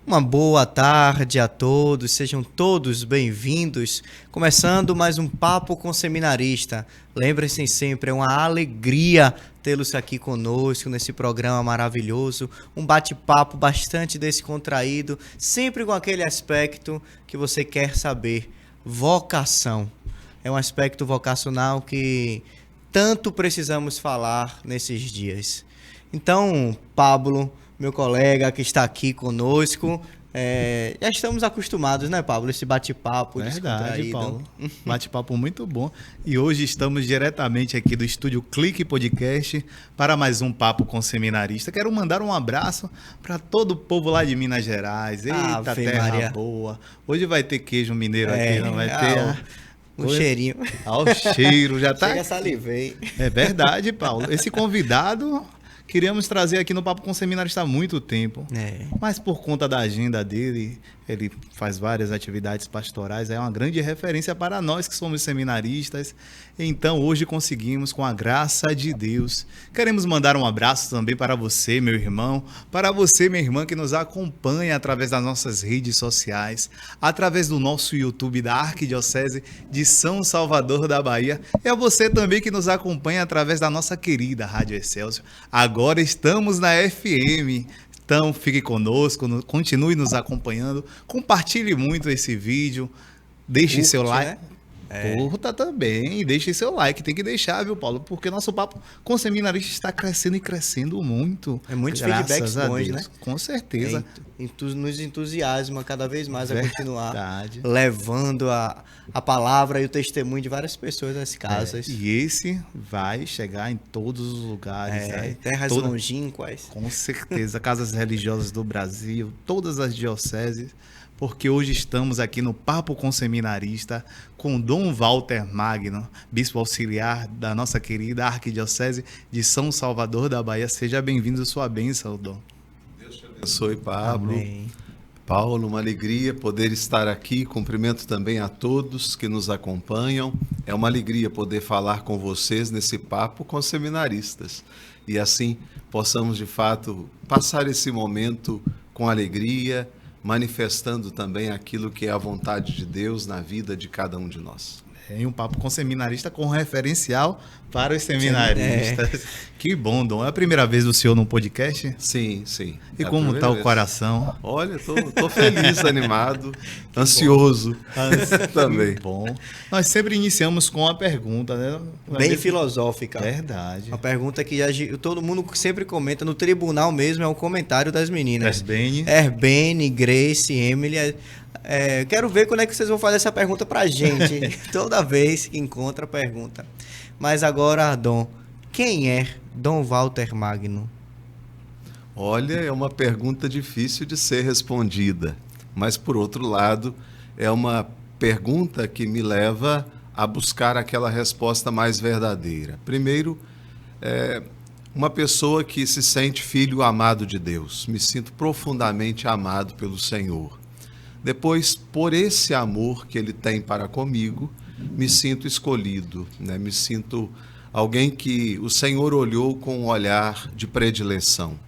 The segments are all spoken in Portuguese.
Uma boa tarde a todos, sejam todos bem-vindos. Começando mais um Papo com Seminarista. Lembrem-se sempre, é uma alegria tê-los aqui conosco nesse programa maravilhoso. Um bate-papo bastante descontraído, sempre com aquele aspecto que você quer saber, vocação. É um aspecto vocacional que tanto precisamos falar nesses dias. Então, Pablo, meu colega que está aqui conosco, já estamos acostumados, né, Pablo? Esse bate-papo descontraído. Paulo. Bate-papo muito bom. E hoje estamos diretamente aqui do estúdio Clique Podcast para mais um Papo com Seminarista. Quero mandar um abraço para todo o povo lá de Minas Gerais. Eita, terra Maria. Boa. Hoje vai ter queijo mineiro aqui, não vai ter... Um cheirinho. O cheiro já tá. Chega, salivei. É verdade, Paulo. Esse convidado queríamos trazer aqui no Papo com Seminarista há muito tempo. Mas por conta da agenda dele, ele faz várias atividades pastorais, é uma grande referência para nós que somos seminaristas. Então hoje conseguimos, com a graça de Deus. Queremos mandar um abraço também para você, meu irmão, para você, minha irmã, que nos acompanha através das nossas redes sociais, através do nosso YouTube da Arquidiocese de São Salvador da Bahia, e a você também que nos acompanha através da nossa querida Rádio Excelsior. Agora estamos na FM. Então, fique conosco, continue nos acompanhando, compartilhe muito esse vídeo, deixe seu like. Curta também, deixe seu like, tem que deixar, viu, Paulo? Porque nosso Papo com Seminarista está crescendo e crescendo muito. É muitos feedbacks bons, né? Com certeza. Nos entusiasma cada vez mais a continuar levando a palavra e o testemunho de várias pessoas às casas. E esse vai chegar em todos os lugares. Terras longínquas. Com certeza, casas religiosas do Brasil, todas as dioceses. Porque hoje estamos aqui no Papo com Seminarista com Dom Walter Magno, bispo auxiliar da nossa querida Arquidiocese de São Salvador da Bahia. Seja bem-vindo, sua bênção, Dom. Deus te abençoe, Pablo. Amém. Paulo, uma alegria poder estar aqui. Cumprimento também a todos que nos acompanham. É uma alegria poder falar com vocês nesse Papo com Seminaristas. E assim possamos, de fato, passar esse momento com alegria, manifestando também aquilo que é a vontade de Deus na vida de cada um de nós. Em um Papo com Seminarista com referencial para os seminaristas. Que bom, Dom. É a primeira vez do senhor num podcast? Sim, sim. E como está o coração? Olha, tô feliz, animado, ansioso também. Bom. Nós sempre iniciamos com uma pergunta, né? Bem filosófica. Verdade. Uma pergunta que todo mundo sempre comenta no tribunal mesmo, é um comentário das meninas. Herbene, Grace, Emily. Quero ver quando é que vocês vão fazer essa pergunta pra gente. Toda vez que encontra a pergunta. Mas agora, Dom, quem é Dom Walter Magno? Olha, é uma pergunta difícil de ser respondida. Mas, por outro lado, é uma pergunta que me leva a buscar aquela resposta mais verdadeira. Primeiro, uma pessoa que se sente filho amado de Deus. Me sinto profundamente amado pelo Senhor. Depois, por esse amor que ele tem para comigo, me sinto escolhido, né? Me sinto alguém que o Senhor olhou com um olhar de predileção.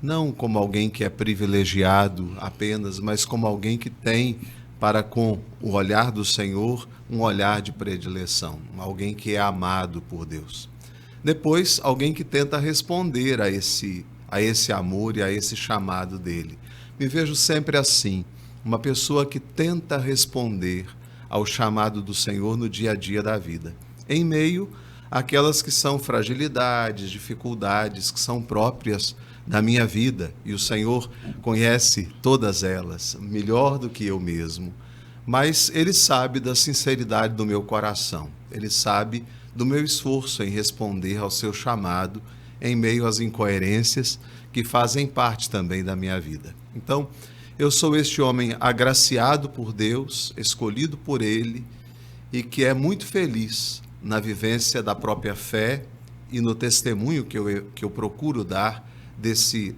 Não como alguém que é privilegiado apenas, mas como alguém que tem para com o olhar do Senhor um olhar de predileção. Alguém que é amado por Deus. Depois, alguém que tenta responder a esse amor e a esse chamado dele. Me vejo sempre assim. Uma pessoa que tenta responder ao chamado do Senhor no dia a dia da vida, em meio àquelas que são fragilidades, dificuldades que são próprias da minha vida, e o Senhor conhece todas elas, melhor do que eu mesmo, mas Ele sabe da sinceridade do meu coração, Ele sabe do meu esforço em responder ao seu chamado, em meio às incoerências que fazem parte também da minha vida. Então, eu sou este homem agraciado por Deus, escolhido por Ele, e que é muito feliz na vivência da própria fé e no testemunho que eu procuro dar desse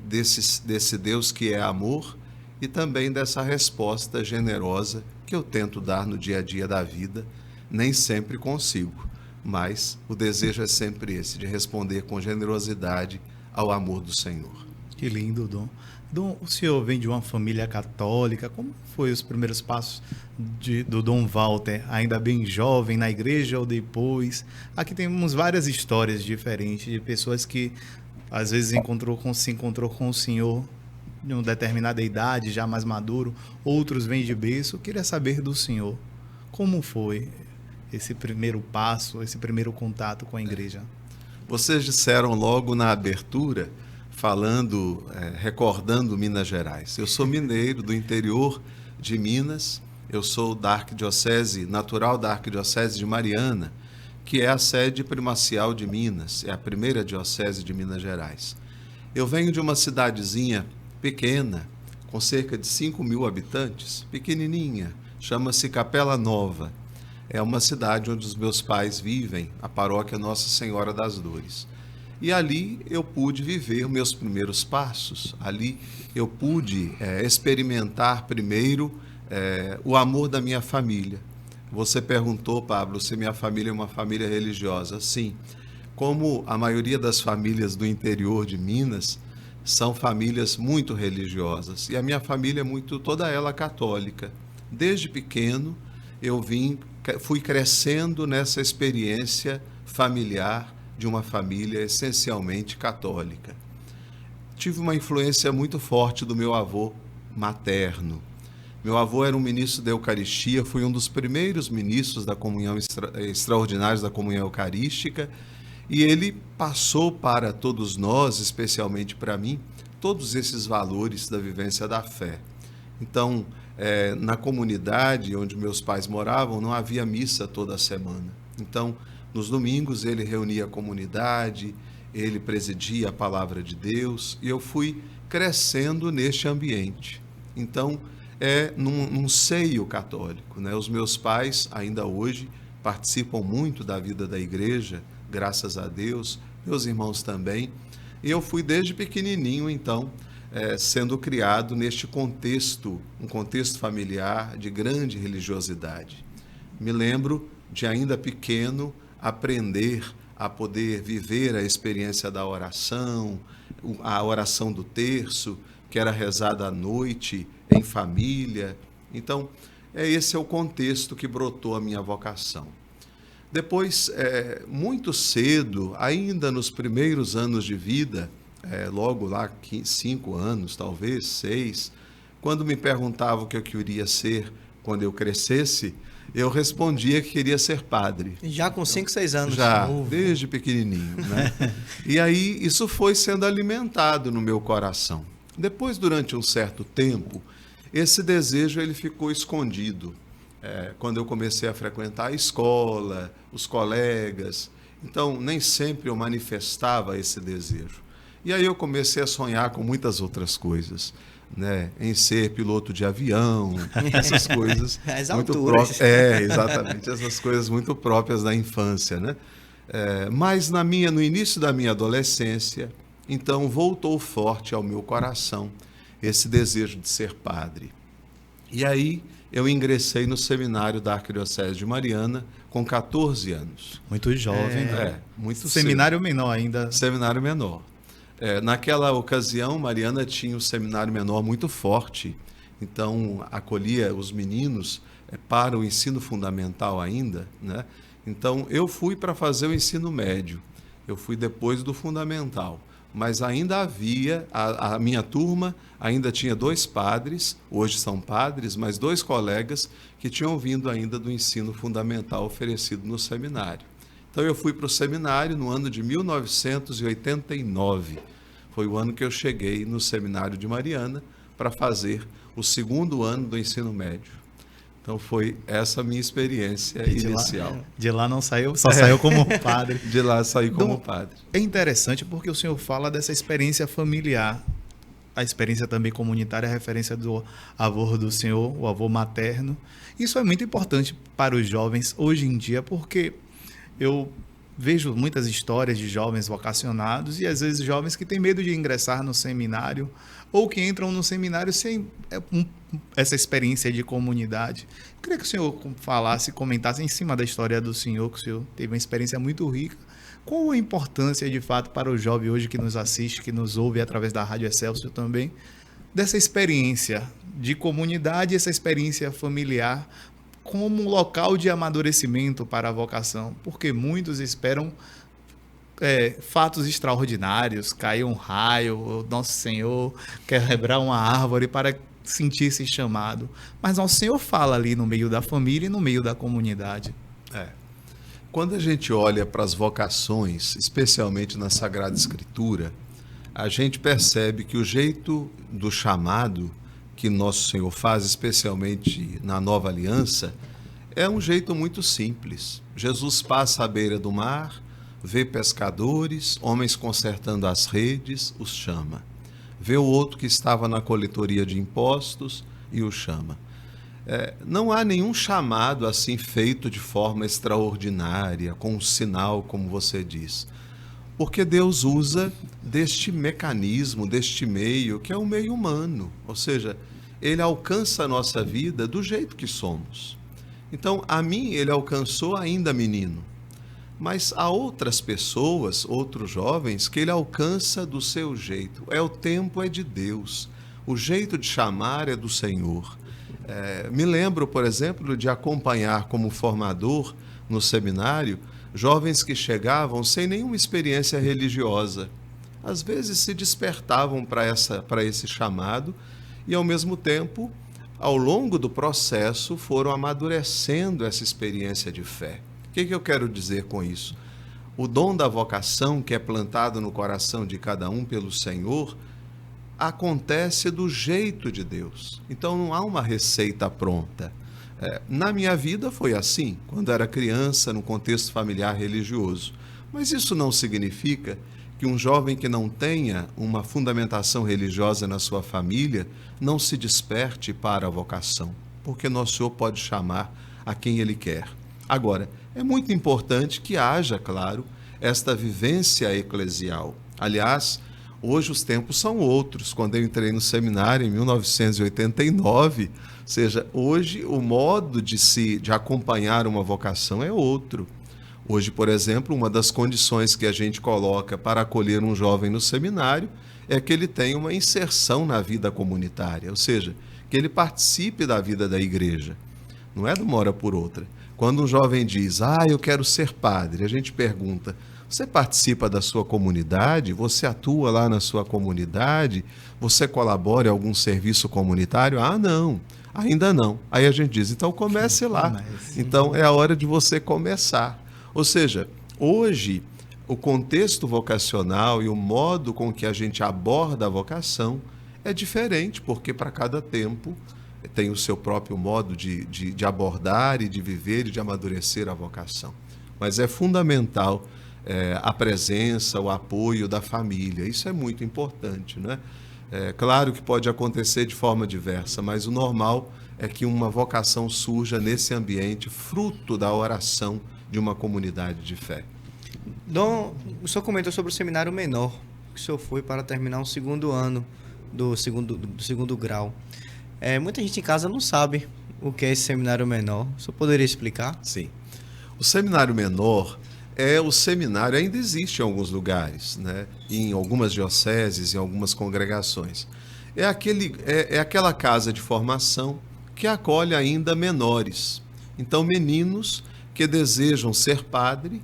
Deus que é amor e também dessa resposta generosa que eu tento dar no dia a dia da vida. Nem sempre consigo, mas o desejo é sempre esse, de responder com generosidade ao amor do Senhor. Que lindo, Dom. Dom, o senhor vem de uma família católica. Como foi os primeiros passos do Dom Walter, ainda bem jovem, na igreja ou depois? Aqui temos várias histórias diferentes de pessoas que às vezes se encontrou com o senhor de uma determinada idade, já mais maduro. Outros vêm de berço. Eu queria saber do senhor, como foi esse primeiro passo, esse primeiro contato com a igreja? Vocês disseram logo na abertura, falando, recordando Minas Gerais. Eu sou mineiro do interior de Minas, eu sou da arquidiocese, natural da arquidiocese de Mariana, que é a sede primacial de Minas, é a primeira diocese de Minas Gerais. Eu venho de uma cidadezinha pequena, com cerca de 5.000 habitantes, pequenininha, chama-se Capela Nova. É uma cidade onde os meus pais vivem, a paróquia Nossa Senhora das Dores. E ali eu pude viver meus primeiros passos. Ali eu pude experimentar primeiro o amor da minha família. Você perguntou, Pablo, se minha família é uma família religiosa. Sim. Como a maioria das famílias do interior de Minas são famílias muito religiosas. E a minha família é toda ela católica. Desde pequeno eu fui crescendo nessa experiência familiar de uma família essencialmente católica. Tive uma influência muito forte do meu avô materno. Meu avô era um ministro da Eucaristia, fui um dos primeiros ministros da comunhão extraordinários da comunhão eucarística, e ele passou para todos nós, especialmente para mim, todos esses valores da vivência da fé. Então, na comunidade onde meus pais moravam, não havia missa toda semana. Então, nos domingos ele reunia a comunidade, ele presidia a palavra de Deus, e eu fui crescendo neste ambiente. Então, num seio católico, né? Os meus pais, ainda hoje, participam muito da vida da igreja, graças a Deus, meus irmãos também, e eu fui desde pequenininho, então, sendo criado neste contexto, um contexto familiar de grande religiosidade. Me lembro de, ainda pequeno, aprender a poder viver a experiência da oração, a oração do terço, que era rezada à noite, em família. Então, esse é o contexto que brotou a minha vocação. Depois, muito cedo, ainda nos primeiros anos de vida, logo lá 5 anos, talvez 6, quando me perguntavam o que eu queria ser quando eu crescesse, eu respondia que queria ser padre. Já com 5, 6 anos. Já, desde pequenininho, né? E aí isso foi sendo alimentado no meu coração. Depois, durante um certo tempo, esse desejo ele ficou escondido. Quando eu comecei a frequentar a escola, os colegas, então nem sempre eu manifestava esse desejo. E aí eu comecei a sonhar com muitas outras coisas, né? Em ser piloto de avião, essas coisas muito próprias. Exatamente, essas coisas muito próprias da infância, né? Mas no início da minha adolescência, então voltou forte ao meu coração esse desejo de ser padre. E aí eu ingressei no seminário da Arquidiocese de Mariana com 14 anos. Muito jovem, né? Muito seminário cedo. Menor ainda. Seminário menor. Naquela ocasião, Mariana tinha um seminário menor muito forte, então acolhia os meninos para o ensino fundamental ainda, né? Então eu fui para fazer o ensino médio, eu fui depois do fundamental, mas ainda havia, a minha turma ainda tinha 2 padres, hoje são padres, mas 2 colegas que tinham vindo ainda do ensino fundamental oferecido no seminário. Então eu fui para o seminário no ano de 1989. Foi o ano que eu cheguei no seminário de Mariana para fazer o 2º ano do ensino médio. Então foi essa a minha experiência inicial. De lá não saiu, só saiu como padre. De lá saí como padre. É interessante porque o senhor fala dessa experiência familiar. A experiência também comunitária, a referência do avô do senhor, o avô materno. Isso é muito importante para os jovens hoje em dia, porque eu vejo muitas histórias de jovens vocacionados e às vezes jovens que têm medo de ingressar no seminário ou que entram no seminário sem essa experiência de comunidade. Eu queria que o senhor falasse, comentasse em cima da história do senhor, que o senhor teve uma experiência muito rica Qual a importância, de fato, para o jovem hoje que nos assiste, que nos ouve através da Rádio Excelsior também, dessa experiência de comunidade, essa experiência familiar, como local de amadurecimento para a vocação? Porque muitos esperam fatos extraordinários, cair um raio, o Nosso Senhor quebrar uma árvore para sentir esse chamado. Mas Nosso Senhor fala ali no meio da família e no meio da comunidade. Quando a gente olha para as vocações, especialmente na Sagrada Escritura, a gente percebe que o jeito do chamado que Nosso Senhor faz, especialmente na Nova Aliança, é um jeito muito simples. Jesus passa à beira do mar, vê pescadores, homens consertando as redes, os chama. Vê o outro que estava na coletoria de impostos e o chama. Não há nenhum chamado assim feito de forma extraordinária, com um sinal, como você diz. Porque Deus usa deste mecanismo, deste meio, que é o meio humano. Ou seja, Ele alcança a nossa vida do jeito que somos. Então, a mim, Ele alcançou ainda menino. Mas há outras pessoas, outros jovens, que Ele alcança do seu jeito. O tempo é de Deus. O jeito de chamar é do Senhor. Me lembro, por exemplo, de acompanhar como formador no seminário jovens que chegavam sem nenhuma experiência religiosa. Às vezes se despertavam para esse chamado e, ao mesmo tempo, ao longo do processo, foram amadurecendo essa experiência de fé. O que eu quero dizer com isso? O dom da vocação, que é plantado no coração de cada um pelo Senhor, acontece do jeito de Deus. Então não há uma receita pronta. Na minha vida foi assim, quando era criança, no contexto familiar religioso. Mas isso não significa que um jovem que não tenha uma fundamentação religiosa na sua família não se desperte para a vocação, porque Nosso Senhor pode chamar a quem Ele quer. Agora, é muito importante que haja, claro, esta vivência eclesial. Aliás, hoje os tempos são outros. Quando eu entrei no seminário em 1989, ou seja, hoje o modo de acompanhar uma vocação é outro. Hoje, por exemplo, uma das condições que a gente coloca para acolher um jovem no seminário é que ele tenha uma inserção na vida comunitária, ou seja, que ele participe da vida da igreja. Não é de uma hora por outra. Quando um jovem diz, eu quero ser padre, a gente pergunta, você participa da sua comunidade? Você atua lá na sua comunidade? Você colabora em algum serviço comunitário? Não, ainda não. Aí a gente diz, então comece lá. Então é a hora de você começar. Ou seja, hoje o contexto vocacional e o modo com que a gente aborda a vocação é diferente, porque para cada tempo tem o seu próprio modo de abordar e de viver e de amadurecer a vocação. Mas é fundamental a presença, o apoio da família. Isso é muito importante, né? Claro que pode acontecer de forma diversa, mas o normal é que uma vocação surja nesse ambiente, fruto da oração de uma comunidade de fé. Dom, o senhor comentou sobre o seminário menor, que o senhor foi para terminar o segundo ano do segundo grau. Muita gente em casa não sabe o que é esse seminário menor. O senhor poderia explicar? Sim. O seminário menor o seminário, ainda existe em alguns lugares, né? Em algumas dioceses, em algumas congregações. É aquela casa de formação que acolhe ainda menores. Então, meninos que desejam ser padre,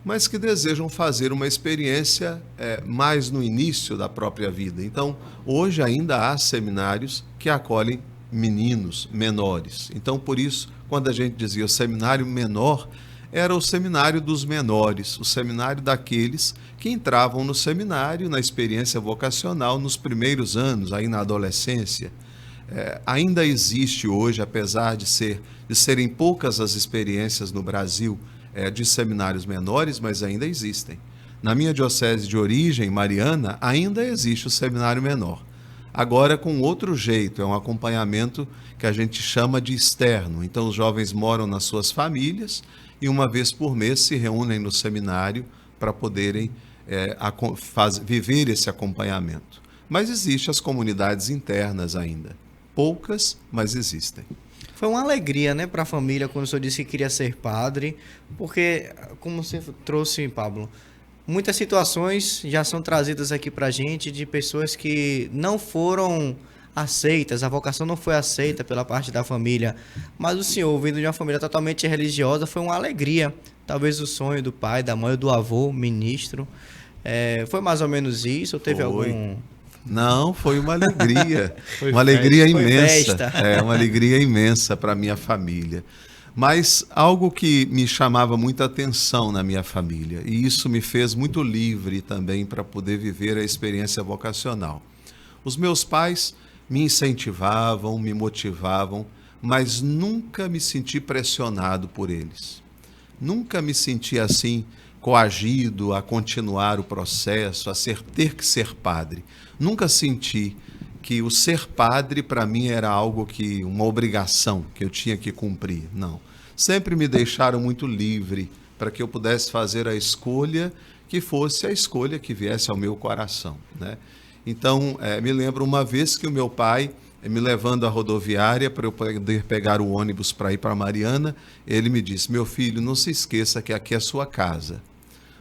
mas que desejam fazer uma experiência mais no início da própria vida. Então, hoje ainda há seminários que acolhem meninos menores. Então, por isso, quando a gente dizia o seminário menor, era o seminário dos menores, o seminário daqueles que entravam no seminário, na experiência vocacional, nos primeiros anos, aí na adolescência. Ainda existe hoje, apesar de serem poucas as experiências no Brasil de seminários menores, mas ainda existem. Na minha diocese de origem, Mariana, ainda existe o seminário menor. Agora com outro jeito, é um acompanhamento que a gente chama de externo. Então os jovens moram nas suas famílias e uma vez por mês se reúnem no seminário para poderem viver esse acompanhamento. Mas existem as comunidades internas ainda. Poucas, mas existem. Foi uma alegria, né, para a família quando o senhor disse que queria ser padre, porque, como você trouxe, Pablo, muitas situações já são trazidas aqui pra gente de pessoas que não foram aceitas, a vocação não foi aceita pela parte da família, mas o senhor, vindo de uma família totalmente religiosa, foi uma alegria. Talvez o sonho do pai, da mãe ou do avô, ministro. Foi mais ou menos isso? Ou teve algum... Não, foi uma alegria. Uma alegria imensa. Uma alegria imensa para minha família. Mas algo que me chamava muita atenção na minha família, e isso me fez muito livre também para poder viver a experiência vocacional. Os meus pais me incentivavam, me motivavam, mas nunca me senti pressionado por eles. Nunca me senti assim, coagido a continuar o processo, ter que ser padre. Nunca senti que o ser padre para mim era algo uma obrigação que eu tinha que cumprir. Não. Sempre me deixaram muito livre para que eu pudesse fazer a escolha que fosse a escolha que viesse ao meu coração, né? Então, me lembro uma vez que o meu pai, me levando à rodoviária para eu poder pegar o ônibus para ir para Mariana, ele me disse: meu filho, não se esqueça que aqui é a sua casa.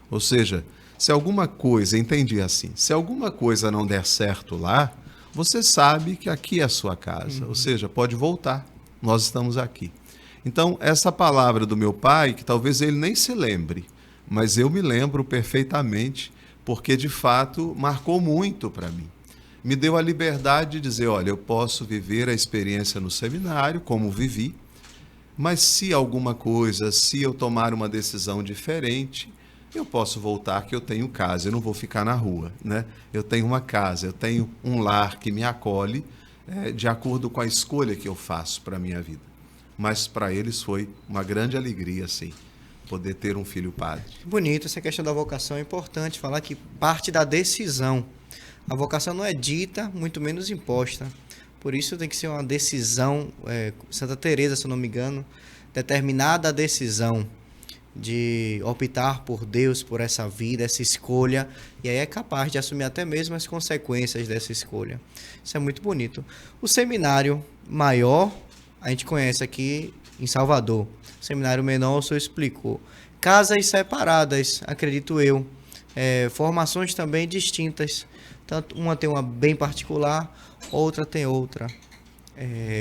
Ou seja, se alguma coisa, entendi assim, se alguma coisa não der certo lá, você sabe que aqui é a sua casa. Ou seja, pode voltar, nós estamos aqui. Então, essa palavra do meu pai, que talvez ele nem se lembre, mas eu me lembro perfeitamente, porque de fato marcou muito para mim. Me deu a liberdade de dizer: olha, eu posso viver a experiência no seminário, como vivi, mas se eu tomar uma decisão diferente, eu posso voltar, que eu tenho casa, eu não vou ficar na rua, né? Eu tenho uma casa, eu tenho um lar que me acolhe de acordo com a escolha que eu faço para a minha vida. Mas para eles foi uma grande alegria, sim, poder ter um filho padre. Bonito, essa questão da vocação é importante, falar que parte da decisão. A vocação não é dita, muito menos imposta. Por isso tem que ser uma decisão, Santa Teresa, se eu não me engano, determinada decisão de optar por Deus, por essa vida, essa escolha, e aí é capaz de assumir até mesmo as consequências dessa escolha. Isso é muito bonito. O seminário maior, a gente conhece aqui em Salvador. O seminário menor, o senhor explicou. Casas separadas, acredito eu. Formações também distintas. Tanto uma tem uma bem particular, outra tem outra.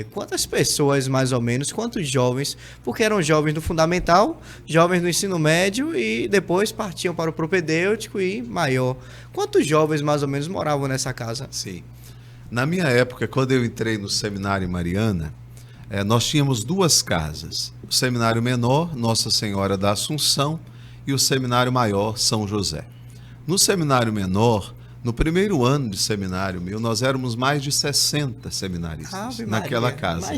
Quantas pessoas, mais ou menos, quantos jovens, porque eram jovens do fundamental, jovens do ensino médio e depois partiam para o propedêutico e maior. Quantos jovens, mais ou menos, moravam nessa casa? Sim. Na minha época, quando eu entrei no seminário em Mariana, nós tínhamos duas casas. O seminário menor, Nossa Senhora da Assunção, e o seminário maior, São José. No seminário menor, no primeiro ano de seminário meu, nós éramos mais de 60 seminaristas naquela casa.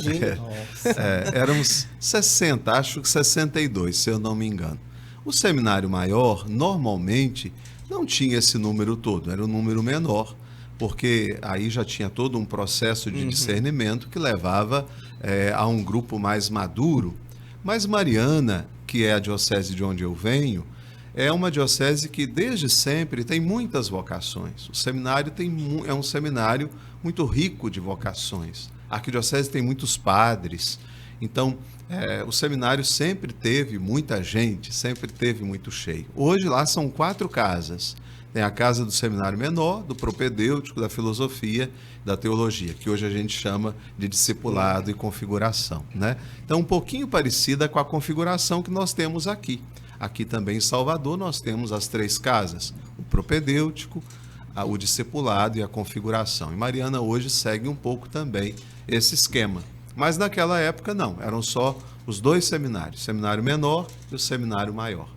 Éramos 60, acho que 62, se eu não me engano. O seminário maior, normalmente, não tinha esse número todo, era um número menor, porque aí já tinha todo um processo de discernimento que levava a um grupo mais maduro. Mas Mariana, que é a diocese de onde eu venho, é uma diocese que desde sempre tem muitas vocações. O seminário é um seminário muito rico de vocações. A arquidiocese tem muitos padres. Então, o seminário sempre teve muita gente, sempre teve muito cheio. Hoje lá são 4 casas. Tem a casa do seminário menor, do propedêutico, da filosofia, da teologia, que hoje a gente chama de discipulado e configuração, né? Então, um pouquinho parecida com a configuração que nós temos aqui. Aqui também em Salvador nós temos as 3 casas, o propedêutico, o discipulado e a configuração. E Mariana hoje segue um pouco também esse esquema. Mas naquela época não, eram só os 2 seminários, o seminário menor e o seminário maior.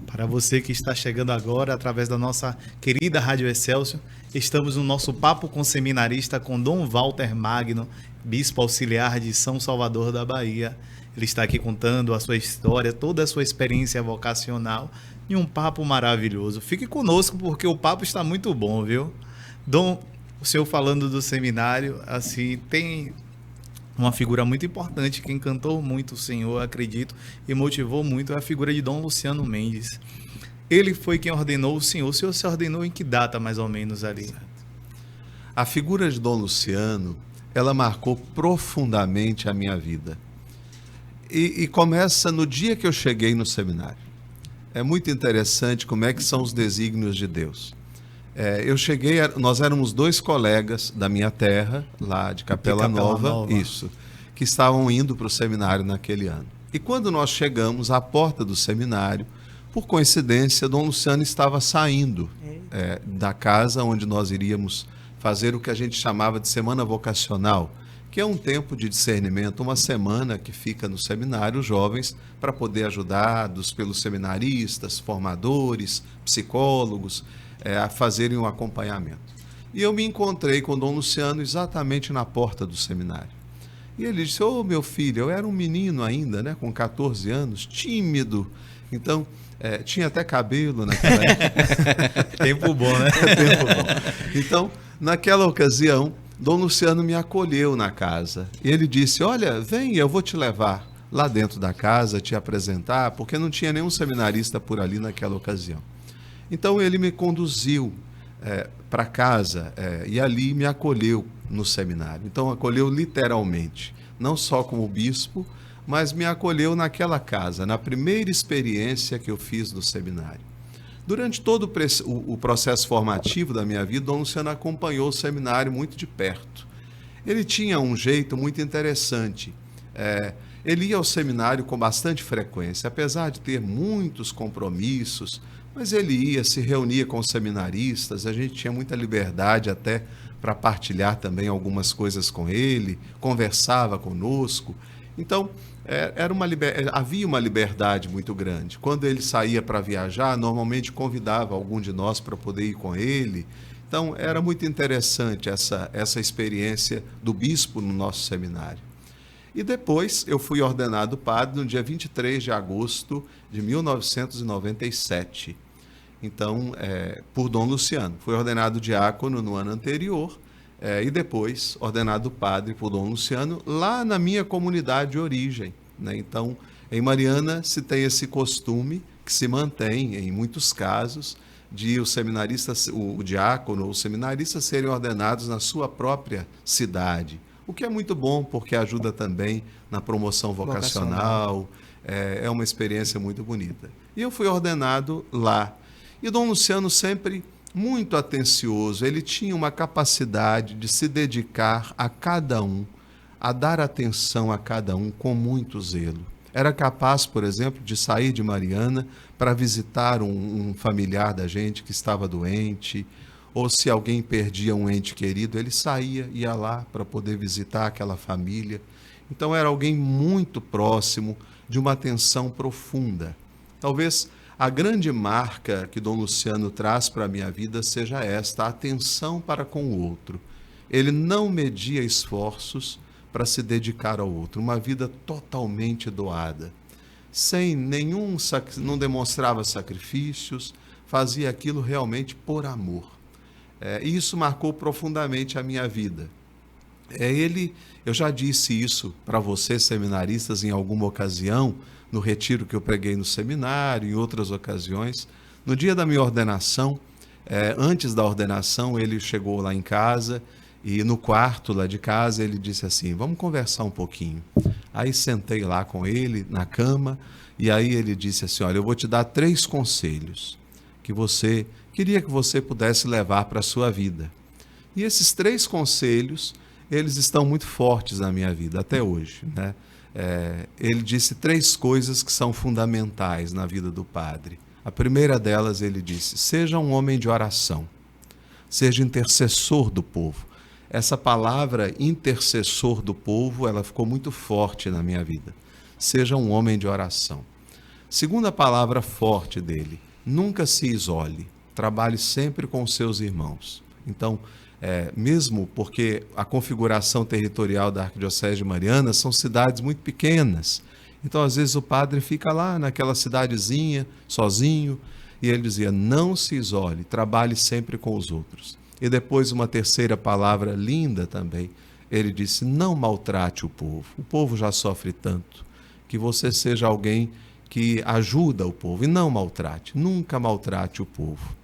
Para você que está chegando agora através da nossa querida Rádio Excelsior, estamos no nosso Papo com Seminarista com Dom Walter Magno, Bispo Auxiliar de São Salvador da Bahia. Ele está aqui contando a sua história, toda a sua experiência vocacional e um papo maravilhoso. Fique conosco porque o papo está muito bom, viu? Dom, o senhor falando do seminário, assim, tem uma figura muito importante que encantou muito o senhor, acredito, e motivou muito, é a figura de Dom Luciano Mendes. Ele foi quem ordenou o senhor se ordenou em que data, mais ou menos, ali? A figura de Dom Luciano, ela marcou profundamente a minha vida. E começa no dia que eu cheguei no seminário. é muito interessante como é que são os desígnios de Deus. Nós éramos 2 colegas da minha terra, lá de Capela Nova, isso, que estavam indo para o seminário naquele ano. E quando nós chegamos à porta do seminário, por coincidência, Dom Luciano estava saindo da casa onde nós iríamos fazer o que a gente chamava de semana vocacional, que é um tempo de discernimento, uma semana que fica no seminário, os jovens, para poder ajudados pelos seminaristas, formadores, psicólogos, a fazerem um acompanhamento. E eu me encontrei com Dom Luciano exatamente na porta do seminário. E ele disse: ô meu filho, eu era um menino ainda, né, com 14 anos, tímido, então tinha até cabelo naquela época. Tempo bom, né? Tempo bom. Então, naquela ocasião, Dom Luciano me acolheu na casa. E ele disse: olha, vem, eu vou te levar lá dentro da casa, te apresentar, porque não tinha nenhum seminarista por ali naquela ocasião. Então ele me conduziu para casa e ali me acolheu no seminário. Então acolheu literalmente, não só como bispo, mas me acolheu naquela casa, na primeira experiência que eu fiz no seminário. Durante todo o processo formativo da minha vida, Dom Luciano acompanhou o seminário muito de perto. Ele tinha um jeito muito interessante. Ele ia ao seminário com bastante frequência, apesar de ter muitos compromissos, mas ele ia, se reunia com os seminaristas, a gente tinha muita liberdade até para partilhar também algumas coisas com ele, conversava conosco. Então, havia uma liberdade muito grande. Quando ele saía para viajar, normalmente convidava algum de nós para poder ir com ele. Então, era muito interessante essa experiência do bispo no nosso seminário. E depois eu fui ordenado padre no dia 23 de agosto de 1997. Então, por Dom Luciano. Fui ordenado diácono no ano anterior e depois ordenado padre por Dom Luciano lá na minha comunidade de origem, né? Então, em Mariana se tem esse costume que se mantém em muitos casos de o diácono ou o seminarista serem ordenados na sua própria cidade. O que é muito bom, porque ajuda também na promoção vocacional. É uma experiência muito bonita. E eu fui ordenado lá. E Dom Luciano sempre muito atencioso, ele tinha uma capacidade de se dedicar a cada um, a dar atenção a cada um com muito zelo. Era capaz, por exemplo, de sair de Mariana para visitar um familiar da gente que estava doente, ou se alguém perdia um ente querido, ele saía, ia lá para poder visitar aquela família. Então era alguém muito próximo, de uma atenção profunda. Talvez a grande marca que Dom Luciano traz para a minha vida seja esta, a atenção para com o outro. Ele não media esforços para se dedicar ao outro, uma vida totalmente doada, sem não demonstrava sacrifícios, fazia aquilo realmente por amor. E isso marcou profundamente a minha vida. Eu já disse isso para vocês, seminaristas, em alguma ocasião, no retiro que eu preguei no seminário, em outras ocasiões. No dia da minha ordenação, antes da ordenação, ele chegou lá em casa e no quarto lá de casa ele disse assim: vamos conversar um pouquinho. Aí sentei lá com ele na cama e aí ele disse assim: olha, eu vou te dar 3 conselhos que queria que você pudesse levar para a sua vida. E esses 3 conselhos, eles estão muito fortes na minha vida até hoje, né? Ele disse 3 coisas que são fundamentais na vida do padre. A primeira delas, ele disse: seja um homem de oração, seja intercessor do povo. Essa palavra intercessor do povo, ela ficou muito forte na minha vida. Seja um homem de oração. Segunda palavra forte dele: nunca se isole, trabalhe sempre com os seus irmãos. Então, mesmo porque a configuração territorial da Arquidiocese de Mariana são cidades muito pequenas. Então, às vezes, o padre fica lá naquela cidadezinha, sozinho, e ele dizia: não se isole, trabalhe sempre com os outros. E depois, uma terceira palavra linda também, ele disse: não maltrate o povo já sofre tanto, que você seja alguém que ajuda o povo e não maltrate, nunca maltrate o povo.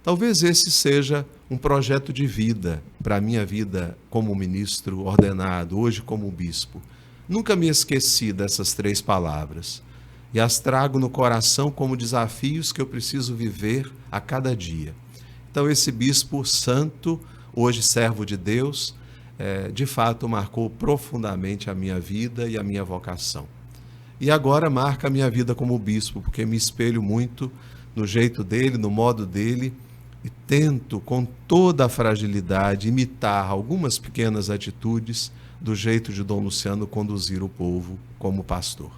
Talvez esse seja um projeto de vida para a minha vida como ministro ordenado, hoje como bispo. Nunca me esqueci dessas 3 palavras. e as trago no coração como desafios que eu preciso viver a cada dia. Então, esse bispo santo, hoje servo de Deus, de fato marcou profundamente a minha vida e a minha vocação. E agora marca a minha vida como bispo, porque me espelho muito no jeito dele, no modo dele, e tento, com toda a fragilidade, imitar algumas pequenas atitudes do jeito de Dom Luciano conduzir o povo como pastor.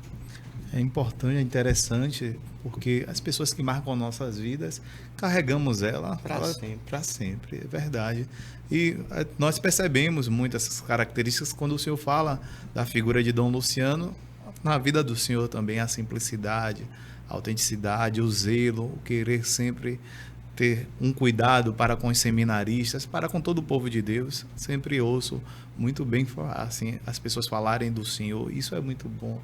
É importante, é interessante, porque as pessoas que marcam nossas vidas, carregamos ela para sempre, é verdade. E nós percebemos muitas características quando o senhor fala da figura de Dom Luciano, na vida do senhor também, a simplicidade, a autenticidade, o zelo, o querer sempre ter um cuidado para com os seminaristas, para com todo o povo de Deus. Sempre ouço muito bem assim, as pessoas falarem do senhor, isso é muito bom.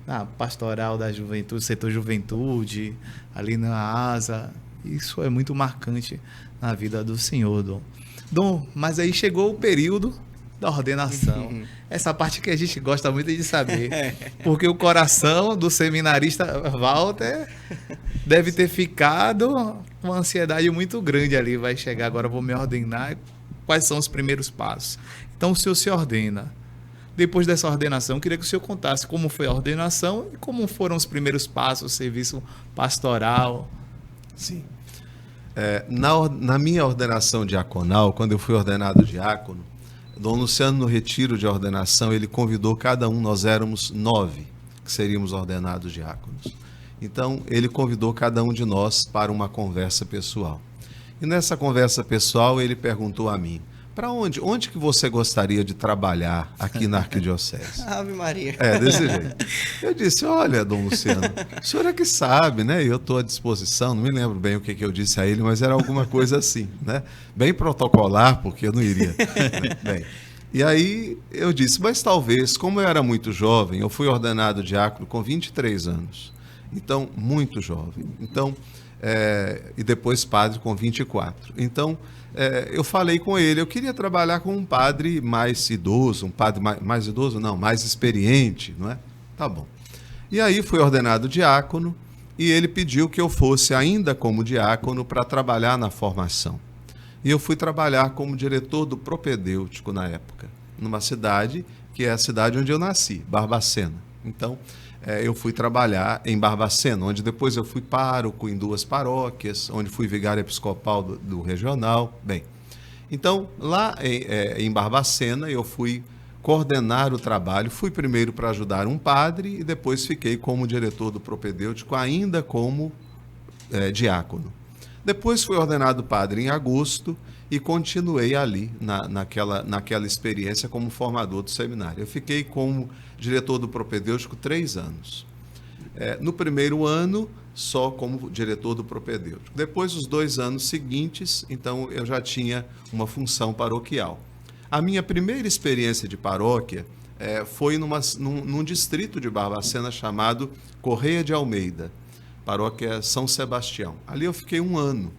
Na pastoral da juventude, setor juventude, ali na ASA, isso é muito marcante na vida do senhor, Dom. Dom, mas aí chegou o período da ordenação. Essa parte que a gente gosta muito de saber, porque o coração do seminarista Walter deve ter ficado com uma ansiedade muito grande ali. Vai chegar agora, vou me ordenar. Quais são os primeiros passos? Então o senhor se ordena. Depois dessa ordenação, eu queria que o senhor contasse como foi a ordenação e como foram os primeiros passos, o serviço pastoral. Sim. Na minha ordenação diaconal, quando eu fui ordenado diácono, Dom Luciano, no retiro de ordenação, ele convidou cada um, nós éramos 9 que seríamos ordenados diáconos. Então, ele convidou cada um de nós para uma conversa pessoal. E nessa conversa pessoal, ele perguntou a mim: para onde que você gostaria de trabalhar aqui na Arquidiocese? Ave Maria. Desse jeito. Eu disse: olha, Dom Luciano, o senhor é que sabe, né? Eu estou à disposição. Não me lembro bem o que eu disse a ele, mas era alguma coisa assim, né? Bem protocolar, porque eu não iria. Bem, e aí eu disse: mas talvez, como eu era muito jovem, eu fui ordenado diácono com 23 anos. Então, muito jovem. Então, e depois padre com 24. Então, eu falei com ele, eu queria trabalhar com um padre mais idoso, um padre mais idoso não, mais experiente, não é? Tá bom. E aí fui ordenado diácono e ele pediu que eu fosse ainda como diácono para trabalhar na formação. E eu fui trabalhar como diretor do propedêutico na época, numa cidade que é a cidade onde eu nasci, Barbacena. Então, eu fui trabalhar em Barbacena, onde depois eu fui pároco em 2 paróquias, onde fui vigário episcopal do regional. Bem, então, lá em Barbacena, eu fui coordenar o trabalho. Fui primeiro para ajudar um padre e depois fiquei como diretor do propedêutico, ainda como diácono. Depois fui ordenado padre em agosto e continuei ali naquela experiência como formador do seminário. Eu fiquei como diretor do propedêutico 3 anos. No primeiro ano, só como diretor do propedêutico. Depois, os 2 anos seguintes, então eu já tinha uma função paroquial. A minha primeira experiência de paróquia foi num distrito de Barbacena chamado Correia de Almeida, paróquia São Sebastião. Ali eu fiquei 1 ano.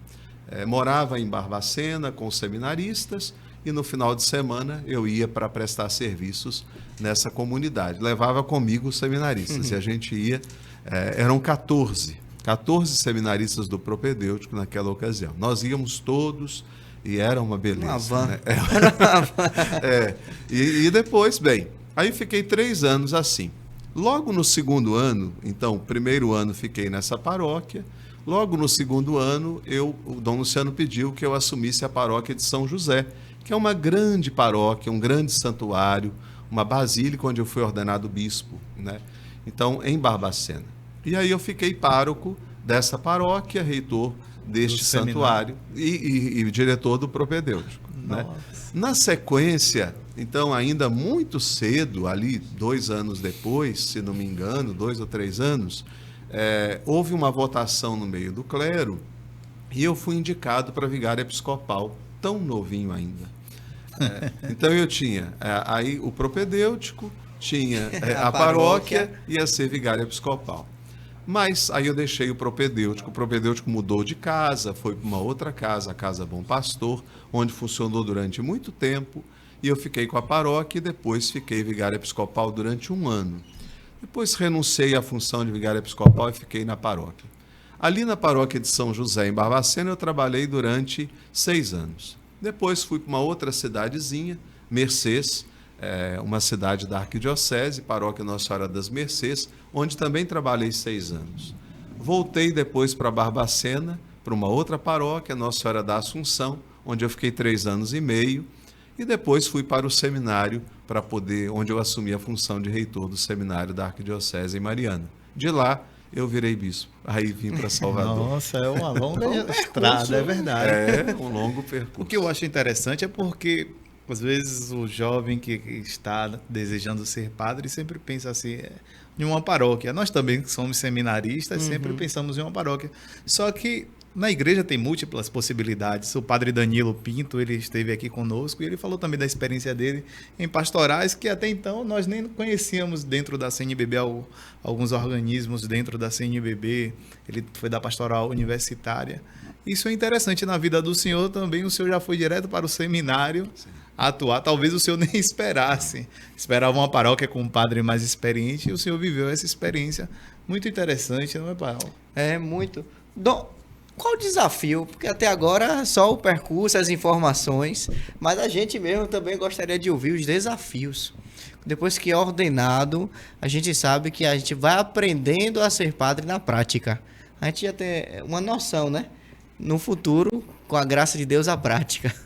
Morava em Barbacena com os seminaristas e no final de semana eu ia para prestar serviços nessa comunidade. Levava comigo os seminaristas e a gente ia, eram 14 seminaristas do propedêutico naquela ocasião. Nós íamos todos e era uma beleza. Uma van. Né? E depois, bem, aí fiquei 3 anos assim. Logo no segundo ano, então, primeiro ano fiquei nessa paróquia. Logo no segundo ano, o Dom Luciano pediu que eu assumisse a paróquia de São José, que é uma grande paróquia, um grande santuário, uma basílica onde eu fui ordenado bispo, né? Então, em Barbacena. E aí eu fiquei pároco dessa paróquia, reitor deste santuário e diretor do propedêutico, né? Na sequência, então, ainda muito cedo, ali 2 anos depois, se não me engano, 2 ou 3 anos, houve uma votação no meio do clero e eu fui indicado para vigário episcopal, tão novinho ainda. Então eu tinha aí o propedêutico, tinha a paróquia, ia ser vigário episcopal. Mas aí eu deixei o propedêutico mudou de casa, foi para uma outra casa, a Casa Bom Pastor, onde funcionou durante muito tempo, e eu fiquei com a paróquia e depois fiquei vigário episcopal durante 1 ano. Depois renunciei à função de vigário episcopal e fiquei na paróquia. Ali na paróquia de São José, em Barbacena, eu trabalhei durante 6 anos. Depois fui para uma outra cidadezinha, Mercês, uma cidade da Arquidiocese, paróquia Nossa Senhora das Mercês, onde também trabalhei 6 anos. Voltei depois para Barbacena, para uma outra paróquia, Nossa Senhora da Assunção, onde eu fiquei 3 anos e meio, e depois fui para o seminário, onde eu assumi a função de reitor do seminário da Arquidiocese em Mariana. De lá, eu virei bispo. Aí vim para Salvador. Nossa, é uma longa estrada, é verdade. É um longo percurso. O que eu acho interessante é porque, às vezes, o jovem que está desejando ser padre sempre pensa assim, em uma paróquia. Nós também somos seminaristas, sempre pensamos em uma paróquia. Só que na igreja tem múltiplas possibilidades. O padre Danilo Pinto, ele esteve aqui conosco e ele falou também da experiência dele em pastorais que até então nós nem conhecíamos dentro da CNBB, alguns organismos dentro da CNBB. Ele foi da pastoral universitária. Isso é interessante na vida do senhor também. O senhor já foi direto para o seminário atuar. Talvez o senhor nem esperasse. Esperava uma paróquia com um padre mais experiente e o senhor viveu essa experiência muito interessante, não é, Paulo? É, muito. Qual o desafio? Porque até agora só o percurso, as informações, mas a gente mesmo também gostaria de ouvir os desafios. Depois que é ordenado, a gente sabe que a gente vai aprendendo a ser padre na prática. A gente já tem uma noção, né? No futuro, com a graça de Deus, a prática.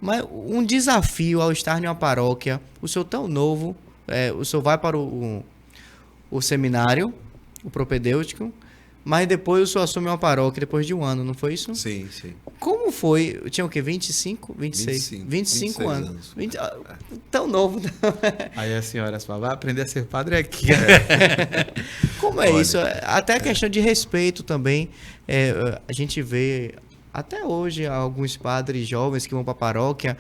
Mas um desafio ao estar em uma paróquia, o senhor tão novo, o senhor vai para o seminário, o propedêutico, mas depois o senhor assume uma paróquia depois de 1 ano, não foi isso? Sim, sim. Como foi? Tinha o quê? 25? 26? 25 anos. 20, tão novo. Aí a senhora fala, vai aprender a ser padre aqui. Como é isso? Até a questão de respeito também. A gente vê até hoje alguns padres jovens que vão para a paróquia,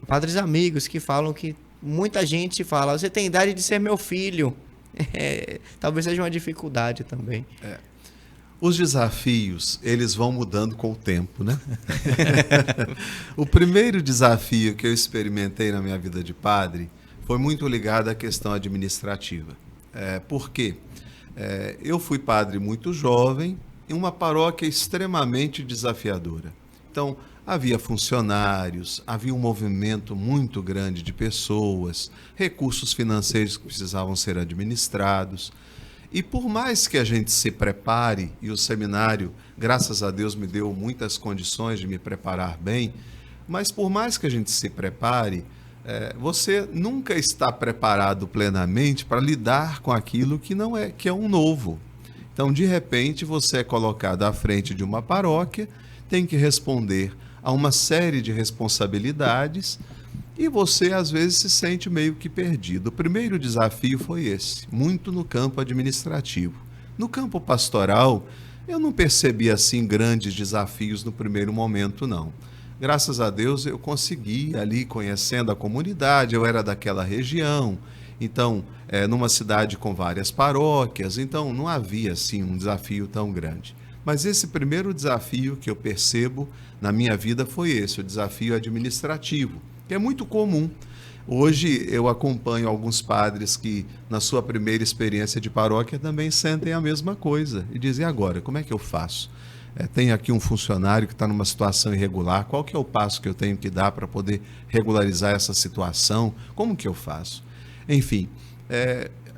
padres amigos que falam que muita gente fala, você tem idade de ser meu filho. Talvez seja uma dificuldade também. Os desafios, eles vão mudando com o tempo, né? O primeiro desafio que eu experimentei na minha vida de padre foi muito ligado à questão administrativa. Por quê? Eu fui padre muito jovem em uma paróquia extremamente desafiadora. Então, havia funcionários, havia um movimento muito grande de pessoas, recursos financeiros que precisavam ser administrados. E por mais que a gente se prepare, e o seminário, graças a Deus, me deu muitas condições de me preparar bem, mas por mais que a gente se prepare, você nunca está preparado plenamente para lidar com aquilo que é um novo. Então, de repente, você é colocado à frente de uma paróquia, tem que responder a uma série de responsabilidades e você, às vezes, se sente meio que perdido. O primeiro desafio foi esse, muito no campo administrativo. No campo pastoral, eu não percebi, assim, grandes desafios no primeiro momento, não. Graças a Deus, eu consegui, ali, conhecendo a comunidade, eu era daquela região, então, numa cidade com várias paróquias, então não havia, assim, um desafio tão grande. Mas esse primeiro desafio que eu percebo na minha vida foi esse, o desafio administrativo, que é muito comum. Hoje eu acompanho alguns padres que, na sua primeira experiência de paróquia, também sentem a mesma coisa e dizem, agora, como é que eu faço? Tem aqui um funcionário que está numa situação irregular, qual que é o passo que eu tenho que dar para poder regularizar essa situação? Como que eu faço? Enfim,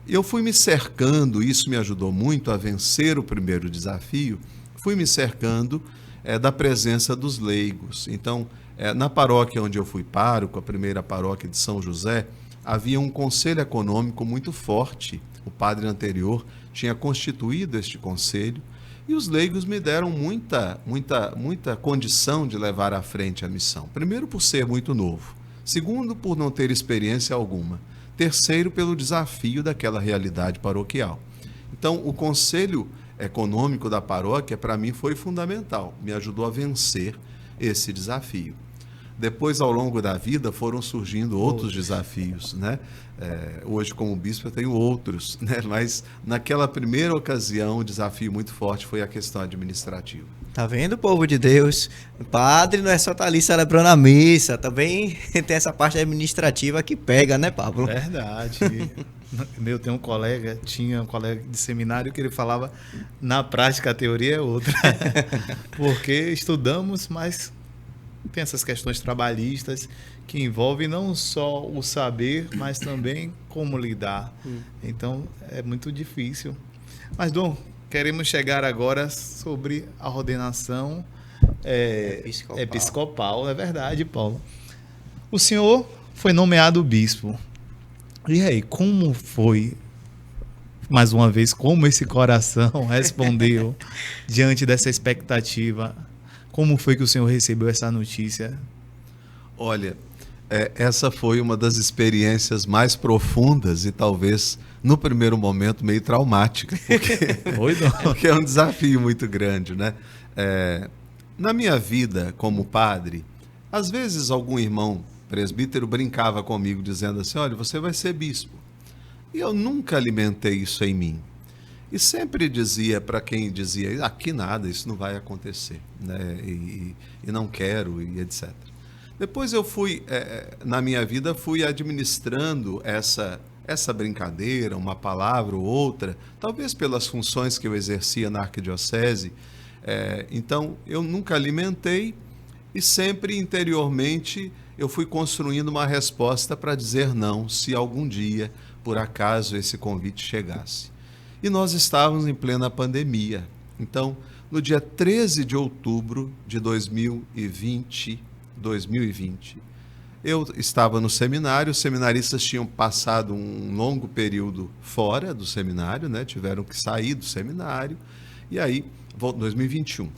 eu fui me cercando, isso me ajudou muito a vencer o primeiro desafio, fui me cercando da presença dos leigos. Então, na paróquia onde eu fui pároco, a primeira paróquia de São José, havia um conselho econômico muito forte. O padre anterior tinha constituído este conselho e os leigos me deram muita condição de levar à frente a missão. Primeiro, por ser muito novo. Segundo, por não ter experiência alguma. Terceiro, pelo desafio daquela realidade paroquial. Então, o conselho econômico da paróquia, para mim, foi fundamental. Me ajudou a vencer esse desafio. Depois, ao longo da vida, foram surgindo outros desafios, né? Hoje, como bispo, eu tenho outros, né? Mas naquela primeira ocasião, o desafio muito forte foi a questão administrativa. Tá vendo, povo de Deus? O padre não é só estar ali celebrando a missa, também tem essa parte administrativa que pega, né, Pablo? Verdade. Tinha um colega de seminário que ele falava, na prática a teoria é outra. Porque estudamos, mas tem essas questões trabalhistas que envolvem não só o saber, mas também como lidar. Então, é muito difícil. Mas, Dom, queremos chegar agora sobre a ordenação episcopal. É verdade, Paulo. O senhor foi nomeado bispo. E aí, como foi, mais uma vez, como esse coração respondeu diante dessa expectativa? Como foi que o senhor recebeu essa notícia? Olha, essa foi uma das experiências mais profundas e talvez, no primeiro momento, meio traumática. Porque é um desafio muito grande, né? Na minha vida como padre, às vezes algum irmão presbítero brincava comigo dizendo assim, olha, você vai ser bispo. E eu nunca alimentei isso em mim. E sempre dizia para quem dizia, aqui nada, isso não vai acontecer, né? E não quero, e etc. Depois eu fui, na minha vida, fui administrando essa brincadeira, uma palavra ou outra, talvez pelas funções que eu exercia na arquidiocese. Então, eu nunca alimentei e sempre interiormente eu fui construindo uma resposta para dizer não, se algum dia, por acaso, esse convite chegasse. E nós estávamos em plena pandemia. Então, no dia 13 de outubro de 2020, eu estava no seminário, os seminaristas tinham passado um longo período fora do seminário, né? Tiveram que sair do seminário, e aí, 2021.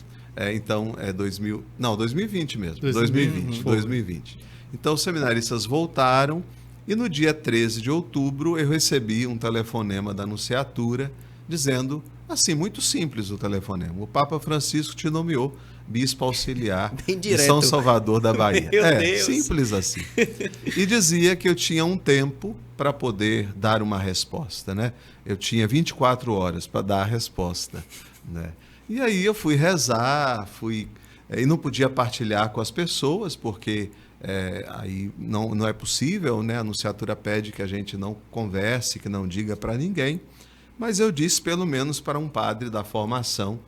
Então, 2020 mesmo. 2020. Então, os seminaristas voltaram e no dia 13 de outubro eu recebi um telefonema da nunciatura dizendo, assim, muito simples o telefonema. O Papa Francisco te nomeou bispo auxiliar de São Salvador da Bahia. Simples assim. E dizia que eu tinha um tempo para poder dar uma resposta, né? Eu tinha 24 horas para dar a resposta, né? E aí eu fui rezar, e não podia partilhar com as pessoas, porque aí não é possível, né? A nunciatura pede que a gente não converse, que não diga para ninguém, mas eu disse pelo menos para um padre da formação,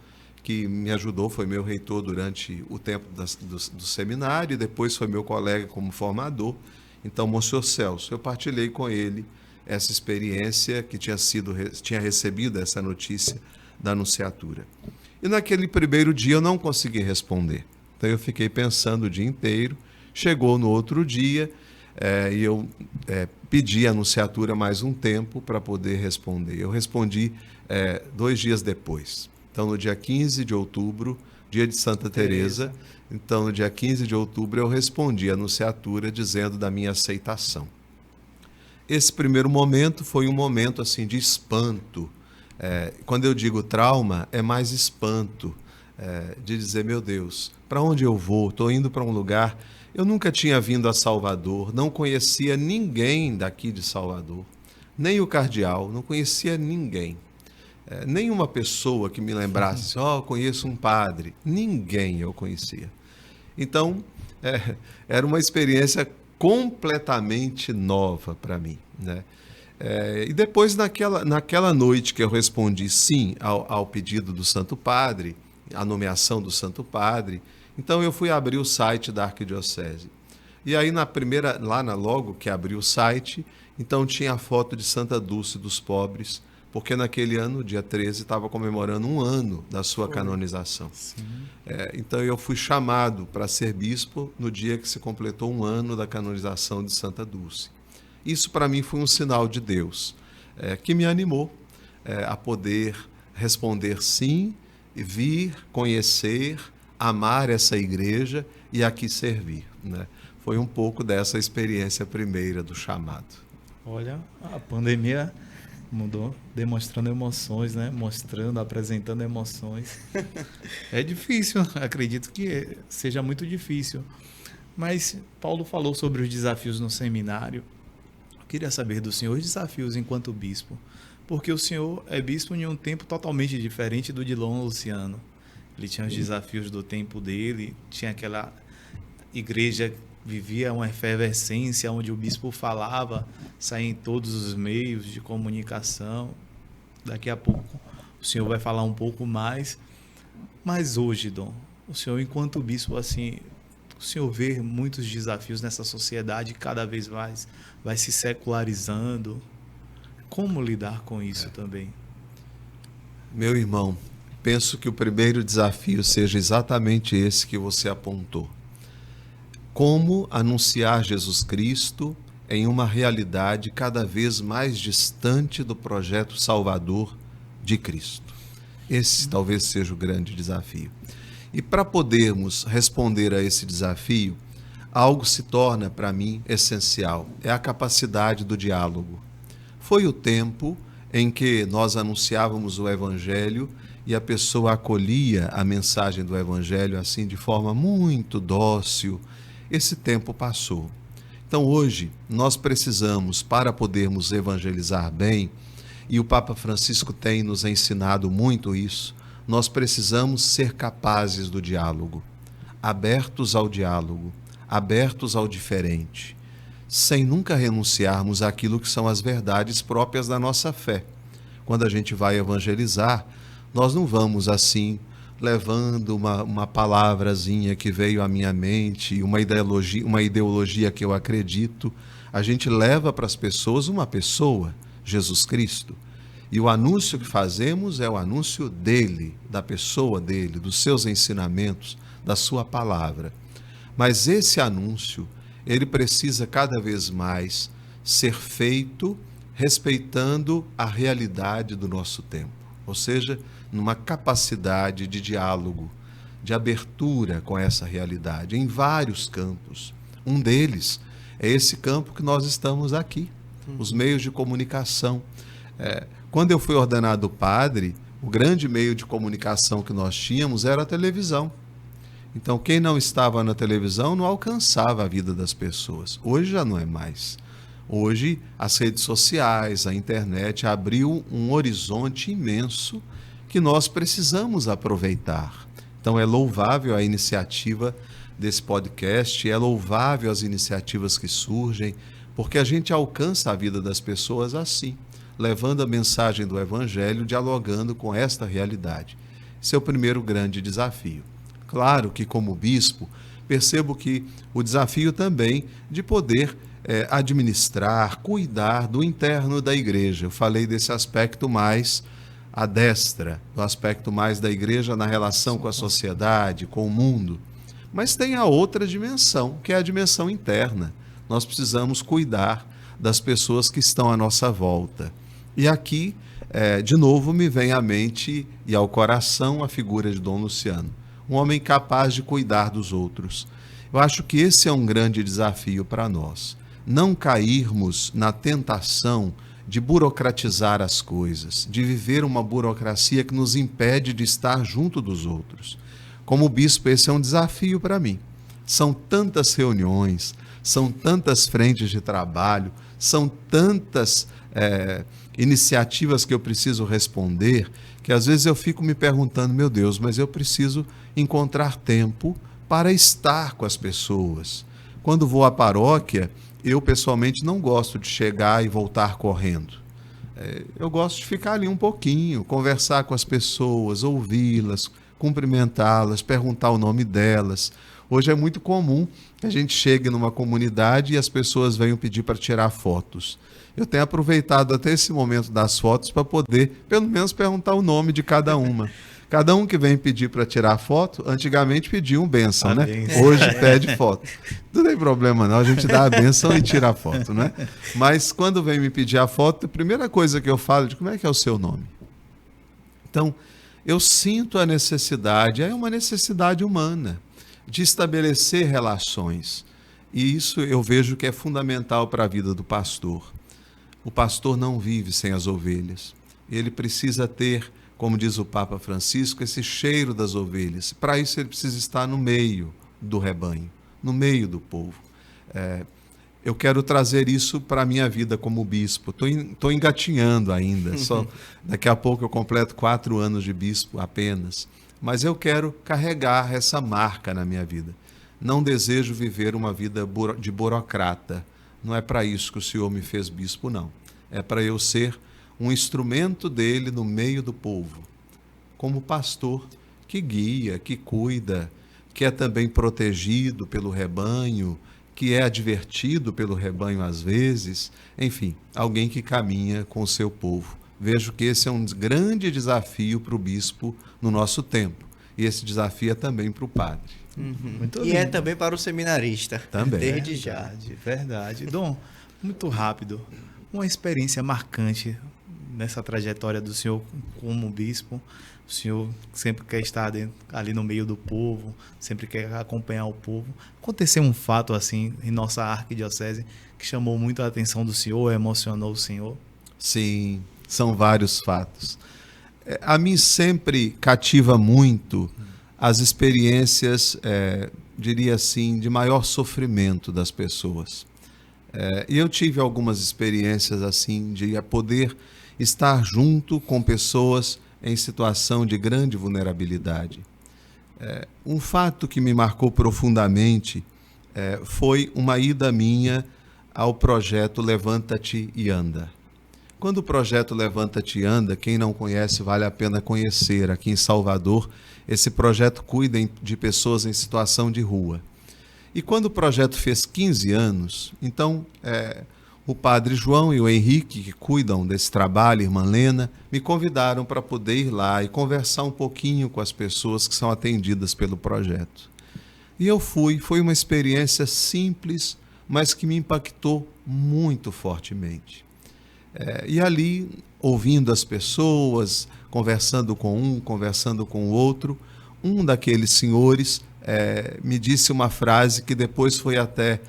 que me ajudou, foi meu reitor durante o tempo do seminário, e depois foi meu colega como formador, então, Monsenhor Celso, eu partilhei com ele essa experiência que tinha recebido essa notícia da nunciatura. E naquele primeiro dia eu não consegui responder. Então eu fiquei pensando o dia inteiro. Chegou no outro dia e eu pedi à nunciatura mais um tempo para poder responder. Eu respondi 2 dias depois. Então no dia 15 de outubro, dia de Santa Teresa, então no dia 15 de outubro eu respondi à nunciatura dizendo da minha aceitação. Esse primeiro momento foi um momento assim de espanto. Quando eu digo trauma, é mais espanto, de dizer, meu Deus, para onde eu vou? Estou indo para um lugar... Eu nunca tinha vindo a Salvador, não conhecia ninguém daqui de Salvador, nem o cardeal, não conhecia ninguém. Nenhuma pessoa que me lembrasse, conheço um padre, ninguém eu conhecia. Então, era uma experiência completamente nova para mim, né? E depois, naquela noite que eu respondi sim ao pedido do Santo Padre, a nomeação do Santo Padre, então eu fui abrir o site da Arquidiocese. E aí logo que abri o site, então tinha a foto de Santa Dulce dos Pobres, porque naquele ano, dia 13, estava comemorando 1 ano da sua canonização. Então eu fui chamado para ser bispo no dia que se completou 1 ano da canonização de Santa Dulce. Isso para mim foi um sinal de Deus, que me animou a poder responder sim, vir, conhecer, amar essa igreja e aqui servir, né? Foi um pouco dessa experiência primeira do chamado. Olha, a pandemia mudou, demonstrando emoções, né? Apresentando emoções. É difícil, acredito que seja muito difícil. Mas Paulo falou sobre os desafios no seminário. Eu queria saber do senhor os desafios enquanto bispo, porque o senhor é bispo em um tempo totalmente diferente do de Dom Luciano. Ele tinha os desafios do tempo dele, tinha aquela igreja, vivia uma efervescência onde o bispo falava, saía em todos os meios de comunicação. Daqui a pouco o senhor vai falar um pouco mais. Mas hoje, Dom, o senhor enquanto bispo, assim, o senhor vê muitos desafios nessa sociedade que cada vez mais vai se secularizando. Como lidar com isso também? Meu irmão, penso que o primeiro desafio seja exatamente esse que você apontou. Como anunciar Jesus Cristo em uma realidade cada vez mais distante do projeto salvador de Cristo. Esse talvez seja o grande desafio. E para podermos responder a esse desafio, algo se torna para mim essencial, é a capacidade do diálogo. Foi o tempo em que nós anunciávamos o Evangelho e a pessoa acolhia a mensagem do Evangelho assim de forma muito dócil. Esse tempo passou. Então hoje nós precisamos, para podermos evangelizar bem, e o Papa Francisco tem nos ensinado muito isso, nós precisamos ser capazes do diálogo, abertos ao diálogo, abertos ao diferente, sem nunca renunciarmos àquilo que são as verdades próprias da nossa fé. Quando a gente vai evangelizar, nós não vamos assim, levando uma palavrazinha que veio à minha mente, uma ideologia que eu acredito. A gente leva para as pessoas uma pessoa, Jesus Cristo. E o anúncio que fazemos é o anúncio dele, da pessoa dele, dos seus ensinamentos, da sua palavra. Mas esse anúncio, ele precisa cada vez mais ser feito respeitando a realidade do nosso tempo. Ou seja, numa capacidade de diálogo, de abertura com essa realidade, em vários campos. Um deles é esse campo que nós estamos aqui, os meios de comunicação. Quando eu fui ordenado padre, o grande meio de comunicação que nós tínhamos era a televisão. Então, quem não estava na televisão não alcançava a vida das pessoas. Hoje já não é mais. Hoje, as redes sociais, a internet abriu um horizonte imenso que nós precisamos aproveitar. Então, é louvável a iniciativa desse podcast, é louvável as iniciativas que surgem, porque a gente alcança a vida das pessoas assim, levando a mensagem do Evangelho, dialogando com esta realidade. Esse é o primeiro grande desafio. Claro que, como bispo, percebo que o desafio também de poder administrar, cuidar do interno da igreja. Eu falei desse aspecto mais à destra, do aspecto mais da igreja na relação com a sociedade, com o mundo. Mas tem a outra dimensão, que é a dimensão interna. Nós precisamos cuidar das pessoas que estão à nossa volta. E aqui, de novo, me vem à mente e ao coração a figura de Dom Luciano. Um homem capaz de cuidar dos outros. Eu acho que esse é um grande desafio para nós. Não cairmos na tentação de burocratizar as coisas, de viver uma burocracia que nos impede de estar junto dos outros. Como bispo, esse é um desafio para mim. São tantas reuniões, são tantas frentes de trabalho, são tantas iniciativas que eu preciso responder, que às vezes eu fico me perguntando, meu Deus, mas eu preciso encontrar tempo para estar com as pessoas. Quando vou à paróquia, eu pessoalmente não gosto de chegar e voltar correndo. Eu gosto de ficar ali um pouquinho, conversar com as pessoas, ouvi-las, cumprimentá-las, perguntar o nome delas. Hoje é muito comum que a gente chegue numa comunidade e as pessoas venham pedir para tirar fotos. Eu tenho aproveitado até esse momento das fotos para poder, pelo menos, perguntar o nome de cada uma. Cada um que vem pedir para tirar foto, antigamente pedia um bênção, né? Hoje pede foto. Não tem problema não, a gente dá a bênção e tira a foto, né? Mas quando vem me pedir a foto, a primeira coisa que eu falo é como é que é o seu nome? Então, eu sinto a necessidade, é uma necessidade humana, de estabelecer relações. E isso eu vejo que é fundamental para a vida do pastor. O pastor não vive sem as ovelhas. Ele precisa ter, como diz o Papa Francisco, esse cheiro das ovelhas. Para isso ele precisa estar no meio do rebanho, no meio do povo. Eu quero trazer isso para a minha vida como bispo. Estou engatinhando ainda. Só daqui a pouco eu completo 4 anos de bispo apenas. Mas eu quero carregar essa marca na minha vida. Não desejo viver uma vida de burocrata. Não é para isso que o Senhor me fez bispo, não. É para eu ser um instrumento dele no meio do povo. Como pastor que guia, que cuida, que é também protegido pelo rebanho, que é advertido pelo rebanho às vezes, enfim, alguém que caminha com o seu povo. Vejo que esse é um grande desafio para o bispo no nosso tempo. E esse desafio é também para o padre. Muito lindo. É também para o seminarista. Também. Desde já. Verdade. Dom, muito rápido. Uma experiência marcante nessa trajetória do senhor como bispo. O senhor sempre quer estar ali no meio do povo, sempre quer acompanhar o povo. Aconteceu um fato assim em nossa arquidiocese que chamou muito a atenção do senhor, emocionou o senhor? Sim, são vários fatos. A mim sempre cativa muito as experiências, diria assim, de maior sofrimento das pessoas. E eu tive algumas experiências assim de poder estar junto com pessoas em situação de grande vulnerabilidade. Um fato que me marcou profundamente foi uma ida minha ao projeto Levanta-te e Anda. Quando o projeto Levanta-te e Anda, quem não conhece, vale a pena conhecer. Aqui em Salvador, esse projeto cuida de pessoas em situação de rua. E quando o projeto fez 15 anos, então o padre João e o Henrique, que cuidam desse trabalho, irmã Lena, me convidaram para poder ir lá e conversar um pouquinho com as pessoas que são atendidas pelo projeto. E eu fui, foi uma experiência simples, mas que me impactou muito fortemente. E ali, ouvindo as pessoas, conversando com um, conversando com o outro, um daqueles senhores me disse uma frase que depois foi até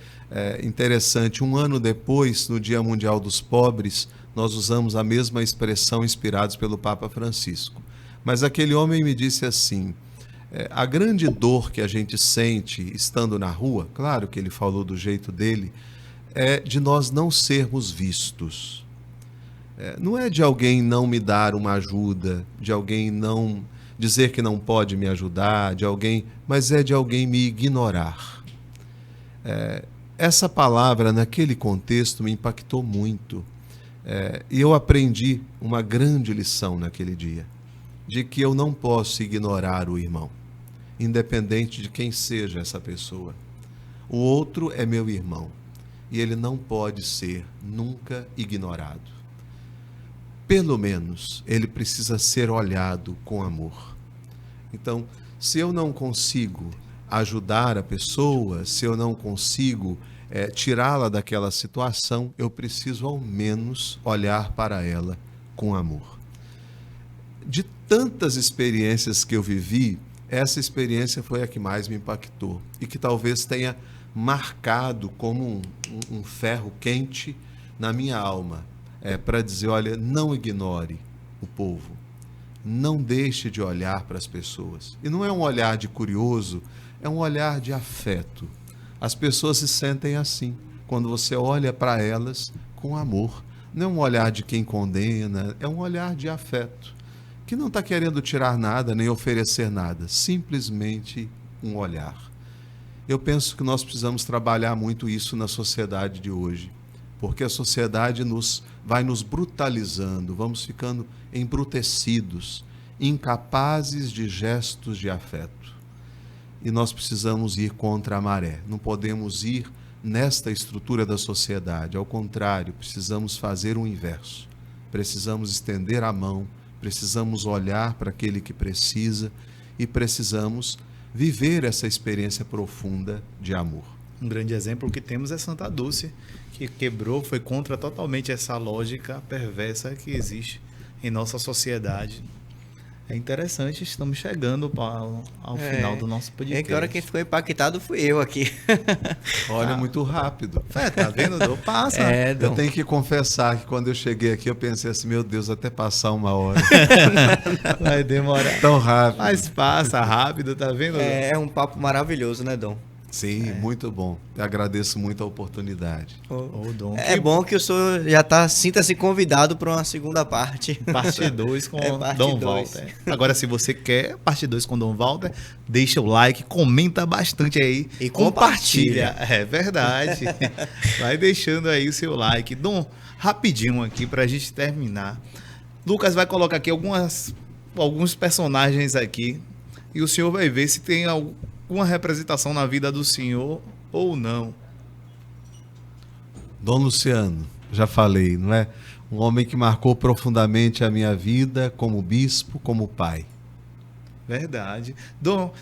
interessante. 1 ano depois, no Dia Mundial dos Pobres, nós usamos a mesma expressão inspirados pelo Papa Francisco. Mas aquele homem me disse assim, a grande dor que a gente sente estando na rua, claro que ele falou do jeito dele, é de nós não sermos vistos. Não é de alguém não me dar uma ajuda, de alguém não dizer que não pode me ajudar, mas é de alguém me ignorar. Essa palavra, naquele contexto, me impactou muito. E eu aprendi uma grande lição naquele dia, de que eu não posso ignorar o irmão, independente de quem seja essa pessoa. O outro é meu irmão, e ele não pode ser nunca ignorado. Pelo menos, ele precisa ser olhado com amor. Então, se eu não consigo ajudar a pessoa, se eu não consigo tirá-la daquela situação, eu preciso ao menos olhar para ela com amor. De tantas experiências que eu vivi, essa experiência foi a que mais me impactou e que talvez tenha marcado como um ferro quente na minha alma, para dizer, olha, não ignore o povo, não deixe de olhar para as pessoas. E não é um olhar de curioso, é um olhar de afeto. As pessoas se sentem assim, quando você olha para elas com amor. Não é um olhar de quem condena, é um olhar de afeto, que não está querendo tirar nada, nem oferecer nada, simplesmente um olhar. Eu penso que nós precisamos trabalhar muito isso na sociedade de hoje, porque a sociedade vai nos brutalizando, vamos ficando embrutecidos, incapazes de gestos de afeto. E nós precisamos ir contra a maré, não podemos ir nesta estrutura da sociedade, ao contrário, precisamos fazer o inverso. Precisamos estender a mão, precisamos olhar para aquele que precisa e precisamos viver essa experiência profunda de amor. Um grande exemplo que temos é Santa Dulce, que foi contra totalmente essa lógica perversa que existe em nossa sociedade. É interessante, estamos chegando ao final do nosso podcast. Que hora quem ficou impactado fui eu aqui. Olha, muito rápido. Tá vendo, Dom? Passa. Eu tenho que confessar que quando eu cheguei aqui, eu pensei assim, meu Deus, até passar 1 hora. Vai demorar. Tão rápido. Mas passa rápido, tá vendo? É um papo maravilhoso, né, Dom? Sim, muito bom. Eu agradeço muito a oportunidade. Dom. É bom que o senhor já sinta-se convidado para uma segunda parte. Parte 2 com Dom Walter. Agora, se você quer parte 2 com Dom Walter, deixa o like, comenta bastante aí. E compartilha. É verdade. Vai deixando aí o seu like. Dom, rapidinho aqui para a gente terminar. Lucas vai colocar aqui alguns personagens aqui e o senhor vai ver se tem alguma representação na vida do senhor ou não. Dom Luciano, já falei, não é? Um homem que marcou profundamente a minha vida como bispo, como pai. Verdade. Dom,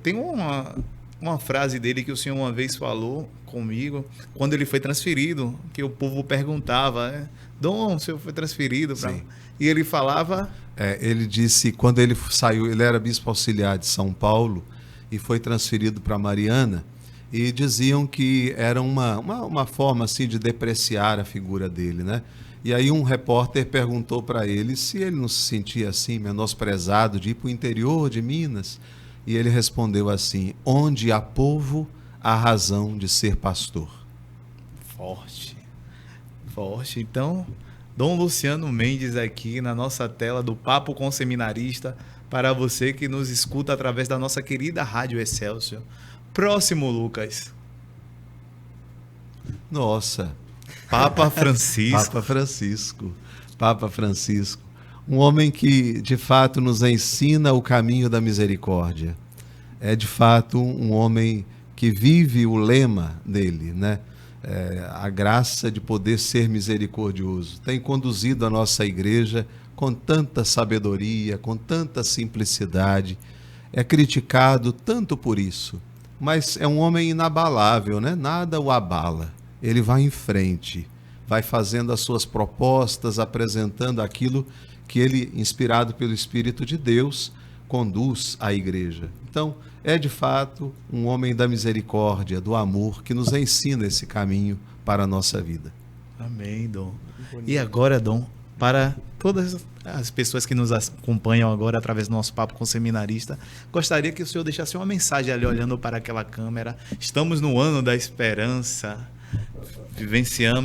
tem uma frase dele que o senhor uma vez falou comigo, quando ele foi transferido, que o povo perguntava, Dom, o senhor foi transferido para... E ele falava... ele disse, quando ele saiu, ele era bispo auxiliar de São Paulo e foi transferido para Mariana, e diziam que era uma forma assim de depreciar a figura dele, né? E aí um repórter perguntou para ele se ele não se sentia assim, menosprezado, de ir para o interior de Minas. E ele respondeu assim, onde há povo, há razão de ser pastor. Forte. Então, Dom Luciano Mendes aqui na nossa tela do Papo com Seminarista, para você que nos escuta através da nossa querida Rádio Excelsior. Próximo, Lucas. Nossa. Papa Francisco. Papa Francisco. Um homem que, de fato, nos ensina o caminho da misericórdia. É, de fato, um homem que vive o lema dele, né? A graça de poder ser misericordioso. Tem conduzido a nossa igreja com tanta sabedoria, com tanta simplicidade. É criticado tanto por isso, mas é um homem inabalável, né? Nada o abala. Ele vai em frente, vai fazendo as suas propostas, apresentando aquilo que ele, inspirado pelo Espírito de Deus, conduz à igreja. Então, é de fato um homem da misericórdia, do amor, que nos ensina esse caminho para a nossa vida. Amém, Dom. E agora, Dom, para todas as pessoas que nos acompanham agora através do nosso Papo com Seminarista, gostaria que o senhor deixasse uma mensagem ali olhando para aquela câmera. Estamos no ano da esperança,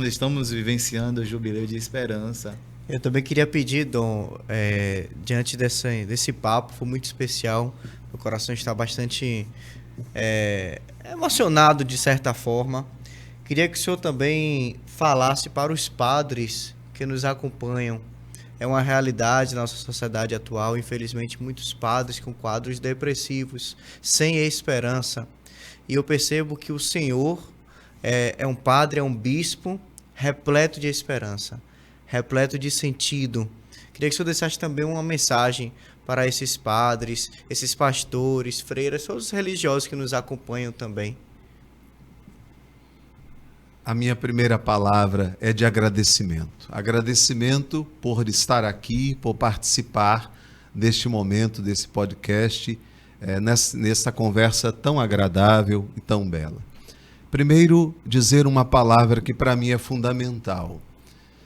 estamos vivenciando o Jubileu de Esperança. Eu também queria pedir, Dom, diante desse papo, foi muito especial, meu coração está bastante emocionado de certa forma. Queria que o senhor também falasse para os padres que nos acompanham. É uma realidade na nossa sociedade atual, infelizmente, muitos padres com quadros depressivos, sem esperança. E eu percebo que o senhor é um padre, é um bispo repleto de esperança, repleto de sentido. Queria que o senhor deixasse também uma mensagem para esses padres, esses pastores, freiras, todos os religiosos que nos acompanham também. A minha primeira palavra é de agradecimento. Agradecimento por estar aqui, por participar deste momento, desse podcast, nessa conversa tão agradável e tão bela. Primeiro, dizer uma palavra que para mim é fundamental.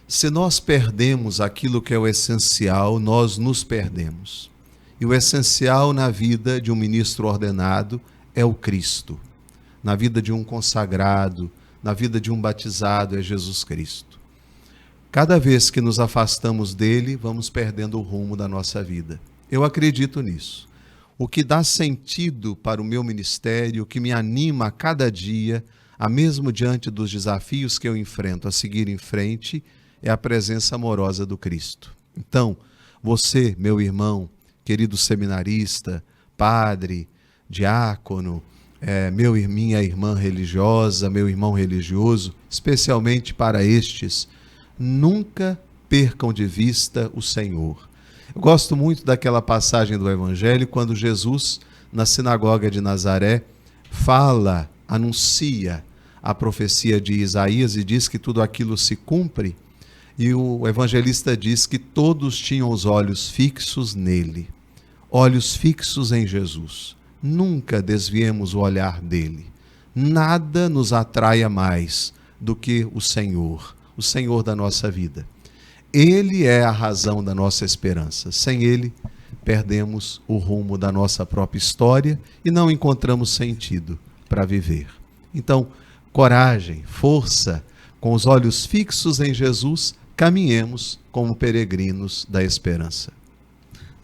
Se nós perdemos aquilo que é o essencial, nós nos perdemos. E o essencial na vida de um ministro ordenado é o Cristo. Na vida de um consagrado, na vida de um batizado é Jesus Cristo. Cada vez que nos afastamos dele, vamos perdendo o rumo da nossa vida. Eu acredito nisso. O que dá sentido para o meu ministério, o que me anima a cada dia, a mesmo diante dos desafios que eu enfrento, a seguir em frente, é a presença amorosa do Cristo. Então, você, meu irmão, querido seminarista, padre, diácono, minha irmã religiosa, meu irmão religioso, especialmente para estes, nunca percam de vista o Senhor. Eu gosto muito daquela passagem do Evangelho, quando Jesus, na sinagoga de Nazaré, anuncia a profecia de Isaías e diz que tudo aquilo se cumpre, e o evangelista diz que todos tinham os olhos fixos nele, olhos fixos em Jesus. Nunca desviemos o olhar dele. Nada nos atraia mais do que o Senhor da nossa vida. Ele é a razão da nossa esperança. Sem ele, perdemos o rumo da nossa própria história e não encontramos sentido. para viver. Então, coragem, força, com os olhos fixos em Jesus, caminhemos como peregrinos da esperança.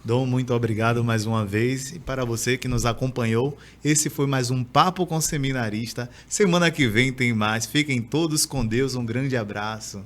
Dom, muito obrigado mais uma vez. E para você que nos acompanhou, esse foi mais um Papo com Seminarista. Semana que vem tem mais. Fiquem todos com Deus. Um grande abraço.